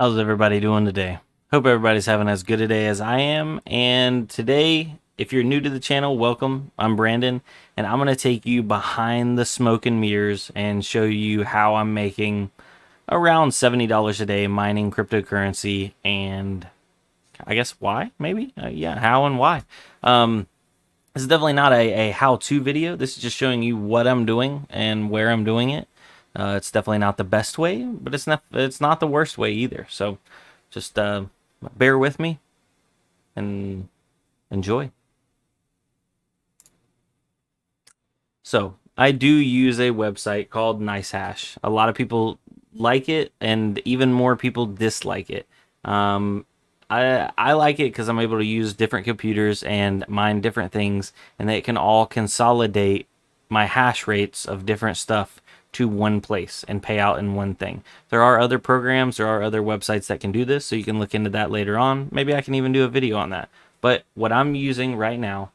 How's everybody doing today? Hope everybody's having as good a day as I am. And today, if you're new to the channel, welcome. I'm Brandon, and I'm going to take you behind the smoke and mirrors and show you how I'm making around $70 a day mining cryptocurrency, and I guess why, maybe? Yeah, how and why. This is definitely not a how-to video. This is just showing you what I'm doing and where I'm doing it. It's definitely not the best way, but it's not the worst way either. So just bear with me and enjoy. So I do use a website called NiceHash. A lot of people like it, and even more people dislike it. Um, I like it because I'm able to use different computers and mine different things, and they can all consolidate my hash rates of different stuff to one place and pay out in one thing. There are other programs, there are other websites that can do this, so you can look into that later on. Maybe I can even do a video on that. But what I'm using right now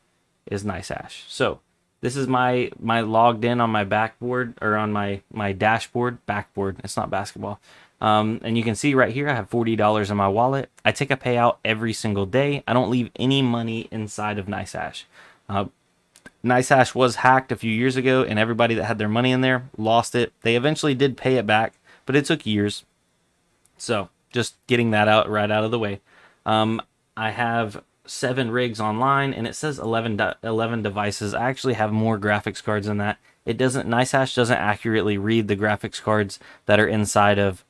is NiceHash. So this is my logged in on my backboard, or on my dashboard. Backboard, it's not basketball. And you can see right here I have $40 in my wallet. I take a payout every single day. I don't leave any money inside of NiceHash. NiceHash was hacked a few years ago, and everybody that had their money in there lost it. They eventually did pay it back, but it took years. So just getting that out right out of the way. I have 7 rigs online, and it says 11 devices. I actually have more graphics cards than that. It doesn't NiceHash doesn't accurately read the graphics cards that are inside of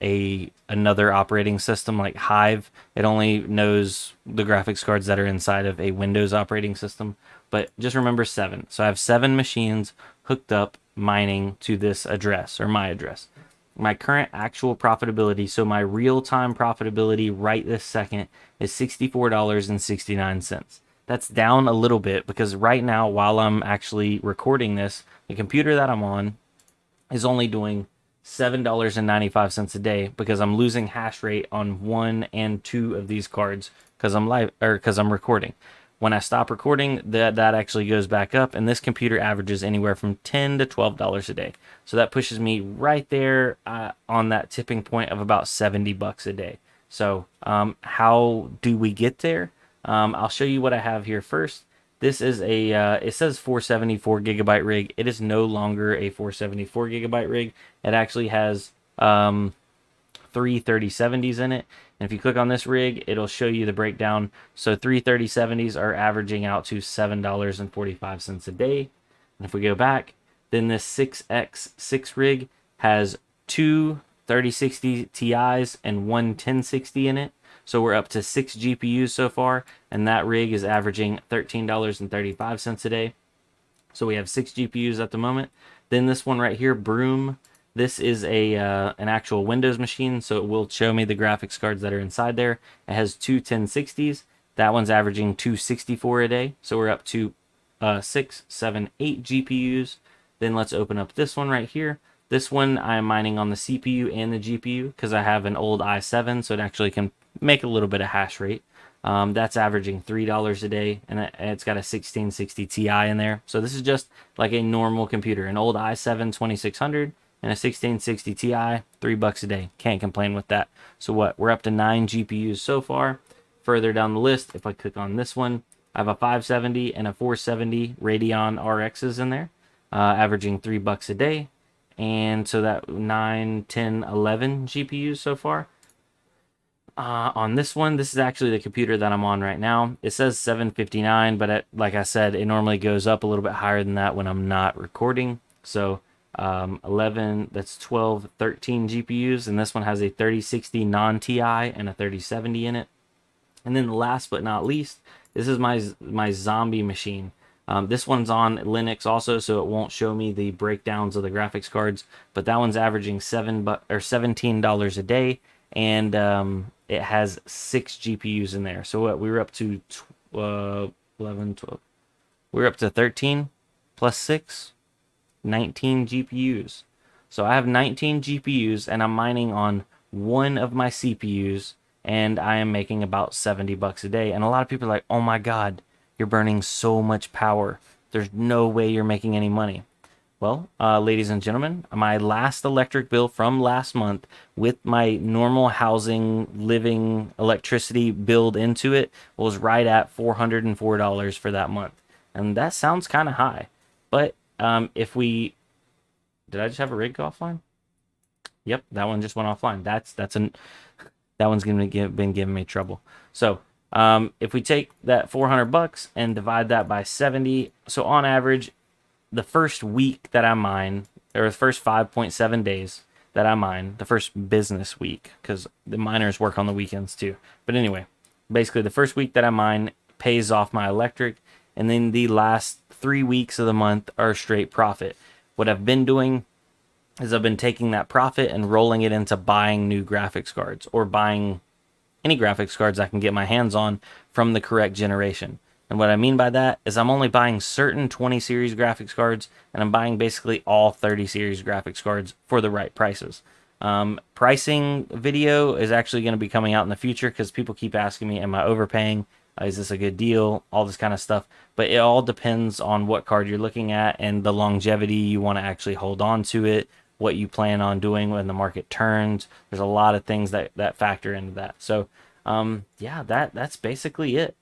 another operating system like Hive. It only knows the graphics cards that are inside of a Windows operating system. But just remember 7. So I have 7 machines hooked up mining to this address, or my address. My current actual profitability, so my real-time profitability right this second, is $64.69. That's down a little bit because right now, while I'm actually recording this, the computer that I'm on is only doing $7.95 a day because I'm losing hash rate on 1 and 2 of these cards because I'm live, or because I'm recording. When I stop recording, that actually goes back up, and this computer averages anywhere from $10 to $12 a day. So that pushes me right there on that tipping point of about $70 a day. So how do we get there? I'll show you what I have here first. This is it says 474 gigabyte rig. It is no longer a 474 gigabyte rig. It actually has 33070s in it. And if you click on this rig, it'll show you the breakdown. So 33070s are averaging out to $7.45 a day. And if we go back, then this 6x6 rig has 2 3060 Ti's and one 1060 in it. So we're up to 6 GPUs so far, and that rig is averaging $13.35 a day. So we have 6 GPUs at the moment. Then this one right here, Broom. This is an actual Windows machine, so it will show me the graphics cards that are inside there. It has 2 1060s. That one's averaging 264 a day. So we're up to 6, 7, 8 GPUs. Then let's open up this one right here. This one I'm mining on the CPU and the GPU because I have an old i7, so it actually can make a little bit of hash rate. That's averaging $3 a day, and it's got a 1660 Ti in there. So this is just like a normal computer, an old i7 2600 and a 1660 Ti, $3 a day. Can't complain with that. So what? We're up to 9 GPUs so far. Further down the list, if I click on this one, I have a 570 and a 470 Radeon RXs in there, averaging $3 a day. And so that 9, 10, 11 GPUs so far. On this one, this is actually the computer that I'm on right now. It says 759, but like I said, it normally goes up a little bit higher than that when I'm not recording. So 11, that's 12, 13 GPUs, and this one has a 3060 non-TI and a 3070 in it. And then last but not least, this is my zombie machine. This one's on Linux also, so it won't show me the breakdowns of the graphics cards, but that one's averaging $17 a day, and it has 6 GPUs in there. So what, we were up to 11, 12. We were up to 13 plus 6, 19 GPUs. So I have 19 GPUs, and I'm mining on one of my CPUs, and I am making about $70 a day. And a lot of people are like, oh my God, you're burning so much power. There's no way you're making any money. Well, ladies and gentlemen, my last electric bill from last month with my normal housing, living electricity billed into it was right at $404 for that month. And that sounds kind of high. But if we, did I just have a rig go offline? Yep, that one just went offline. That one's been giving me trouble. So if we take that 400 bucks and divide that by 70, so on average, the first week that I mine, or the first 5.7 days that I mine, the first business week, because the miners work on the weekends too. But anyway, basically the first week that I mine pays off my electric, and then the last 3 weeks of the month are straight profit. What I've been doing is I've been taking that profit and rolling it into buying new graphics cards or buying any graphics cards I can get my hands on from the correct generation. And what I mean by that is I'm only buying certain 20 series graphics cards, and I'm buying basically all 30 series graphics cards for the right prices. Pricing video is actually going to be coming out in the future because people keep asking me, am I overpaying? Is this a good deal? All this kind of stuff. But it all depends on what card you're looking at and the longevity you want to actually hold on to it, what you plan on doing when the market turns. There's a lot of things that factor into that. So, yeah, that's basically it.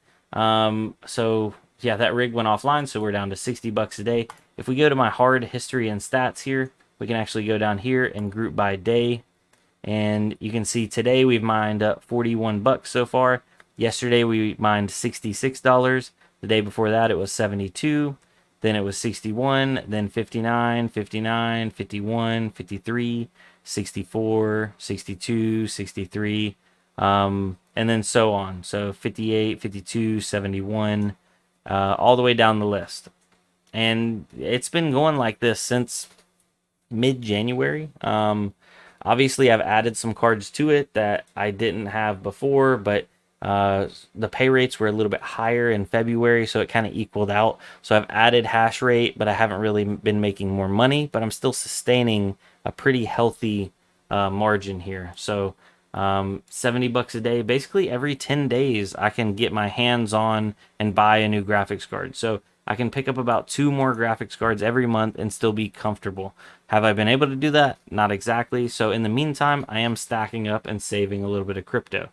So yeah, that rig went offline, so we're down to 60 bucks a day. If we go to my hard history and stats here, we can actually go down here and group by day. And you can see today we've mined up 41 bucks so far. Yesterday we mined $66. The day before that it was 72. Then it was 61, then 59, 59, 51, 53, 64, 62, 63, and then so on. So 58, 52, 71, all the way down the list. And it's been going like this since mid-January. Obviously, I've added some cards to it that I didn't have before, but the pay rates were a little bit higher in February, so it kind of equaled out. So I've added hash rate, but I haven't really been making more money, but I'm still sustaining a pretty healthy margin here. So 70 bucks a day, basically every 10 days I can get my hands on and buy a new graphics card. So I can pick up about 2 more graphics cards every month and still be comfortable. Have I been able to do that? Not exactly. So in the meantime, I am stacking up and saving a little bit of crypto.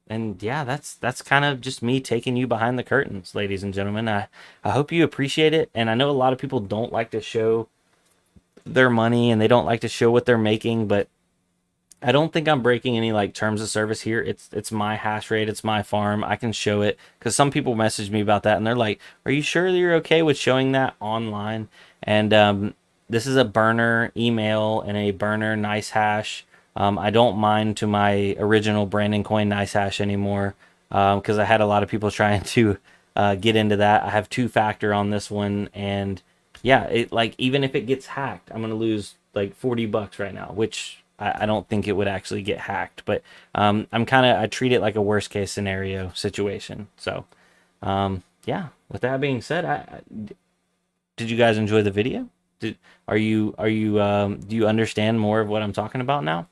And yeah, that's kind of just me taking you behind the curtains, ladies and gentlemen. I hope you appreciate it. And I know a lot of people don't like to show their money and they don't like to show what they're making, but I don't think I'm breaking any like terms of service here. It's my hash rate, it's my farm. I can show it because some people message me about that and they're like, "Are you sure you're okay with showing that online?" And this is a burner email and a burner NiceHash. I don't mind to my original Brandon Coin NiceHash anymore because I had a lot of people trying to get into that. I have 2-factor on this one, and yeah, it like even if it gets hacked, I'm gonna lose like 40 bucks right now, which I don't think it would actually get hacked, but I treat it like a worst case scenario situation. So yeah, with that being said, did you guys enjoy the video? Do you understand more of what I'm talking about now?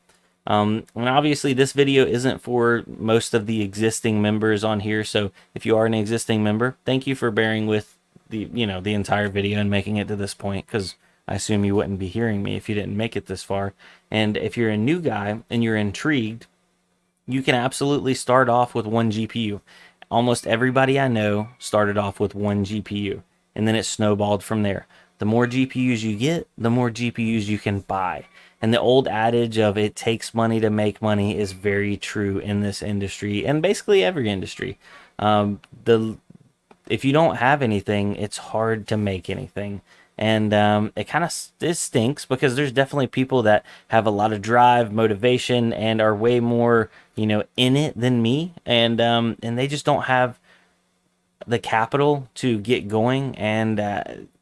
And obviously this video isn't for most of the existing members on here, so if you are an existing member, thank you for bearing with the entire video and making it to this point, because I assume you wouldn't be hearing me if you didn't make it this far. And if you're a new guy and you're intrigued, you can absolutely start off with 1 GPU. Almost everybody I know started off with 1 GPU, and then it snowballed from there. The more GPUs you get, the more GPUs you can buy. And the old adage of it takes money to make money is very true in this industry and basically every industry. If you don't have anything, it's hard to make anything. And it kind of it stinks because there's definitely people that have a lot of drive, motivation, and are way more in it than me, and they just don't have the capital to get going, and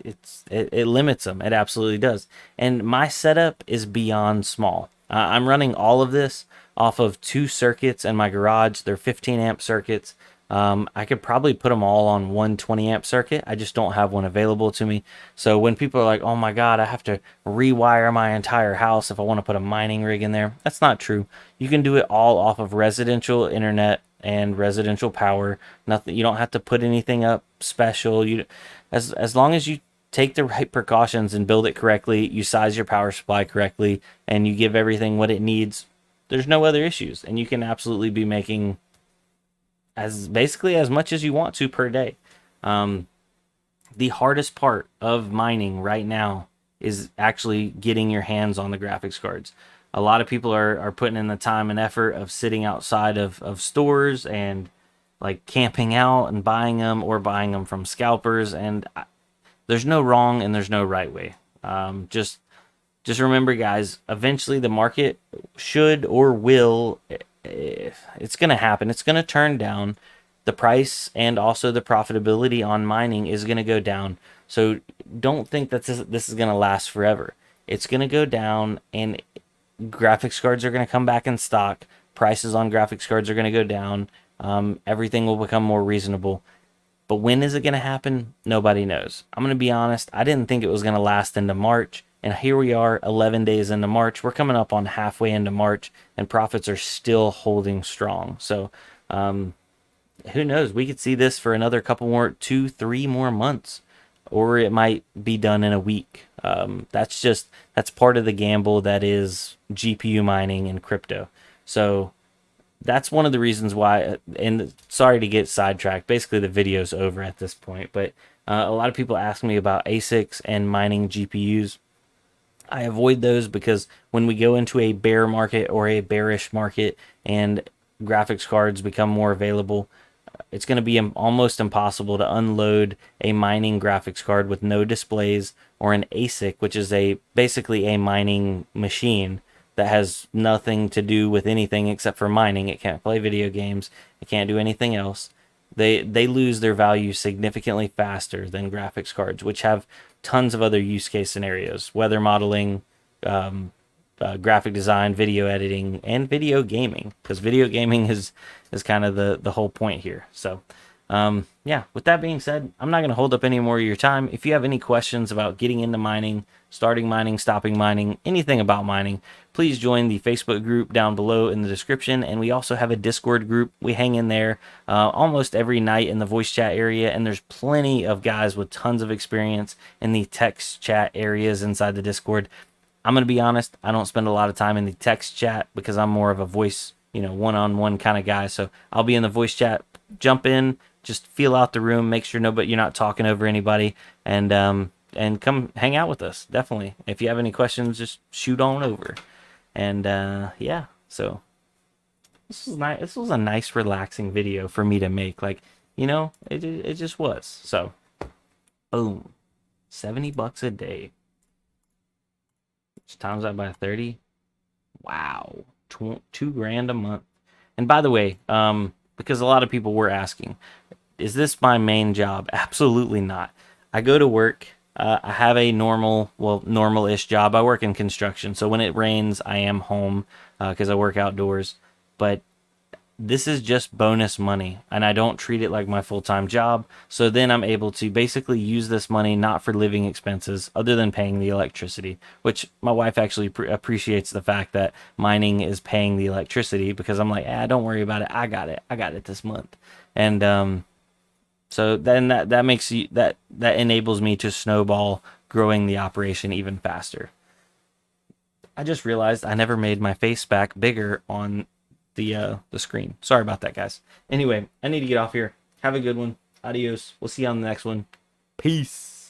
it limits them. It absolutely does. And my setup is beyond small. I'm running all of this off of 2 circuits in my garage. They're 15 amp circuits. I could probably put them all on 120 amp circuit. I just don't have one available to me. So when people are like, "Oh my God, I have to rewire my entire house if I want to put a mining rig in there," that's not true. You can do it all off of residential internet and residential power. Nothing. You don't have to put anything up special. As long as you take the right precautions and build it correctly, you size your power supply correctly, and you give everything what it needs, there's no other issues, and you can absolutely be making as basically as much as you want to per day. Um, the hardest part of mining right now is actually getting your hands on the graphics cards. A lot of people are putting in the time and effort of sitting outside of stores and like camping out and buying them, or buying them from scalpers. And there's no wrong and there's no right way. Just remember, guys, eventually the market should or will, it's going to happen. It's going to turn down. The price and also the profitability on mining is going to go down. So don't think that this is going to last forever. It's going to go down, and graphics cards are going to come back in stock. Prices on graphics cards are going to go down. Everything will become more reasonable. But when is it going to happen? Nobody knows. I'm going to be honest. I didn't think it was going to last into March. And here we are 11 days into March. We're coming up on halfway into March, and profits are still holding strong. So who knows? We could see this for another couple more, 2, 3 more months, or it might be done in a week. That's part of the gamble that is GPU mining and crypto. So that's one of the reasons why, and sorry to get sidetracked, basically the video's over at this point, but a lot of people ask me about ASICs and mining GPUs. I avoid those because when we go into a bear market or a bearish market and graphics cards become more available, it's going to be almost impossible to unload a mining graphics card with no displays, or an ASIC, which is basically a mining machine that has nothing to do with anything except for mining. It can't play video games. It can't do anything else. They lose their value significantly faster than graphics cards, which have tons of other use case scenarios: weather modeling, graphic design, video editing, and video gaming. Because video gaming is kind of the whole point here. So yeah, with that being said, I'm not going to hold up any more of your time. If you have any questions about getting into mining, starting mining, stopping mining, anything about mining, please join the Facebook group down below in the description. And we also have a Discord group. We hang in there almost every night in the voice chat area, and there's plenty of guys with tons of experience in the text chat areas inside the Discord. I'm going to be honest, I don't spend a lot of time in the text chat because I'm more of a voice, one-on-one kind of guy. So I'll be in the voice chat. Jump in, just feel out the room, make sure you're not talking over anybody, and come hang out with us. Definitely. If you have any questions, just shoot on over. And yeah, so this was nice. This was a nice, relaxing video for me to make. Like, it just was. So, boom, $70 a day. Which times that by 30. Wow, $2,000 a month. And by the way, because a lot of people were asking, is this my main job? Absolutely not. I go to work. I have a normal-ish job. I work in construction, so when it rains, I am home because I work outdoors. But this is just bonus money, and I don't treat it like my full-time job. So then I'm able to basically use this money not for living expenses other than paying the electricity, which my wife actually appreciates the fact that mining is paying the electricity, because I'm like, don't worry about it. I got it this month. And so then that makes that enables me to snowball growing the operation even faster. I just realized I never made my face back bigger on the screen. Sorry about that, guys. Anyway, I need to get off here. Have a good one. Adios. We'll see you on the next one. Peace.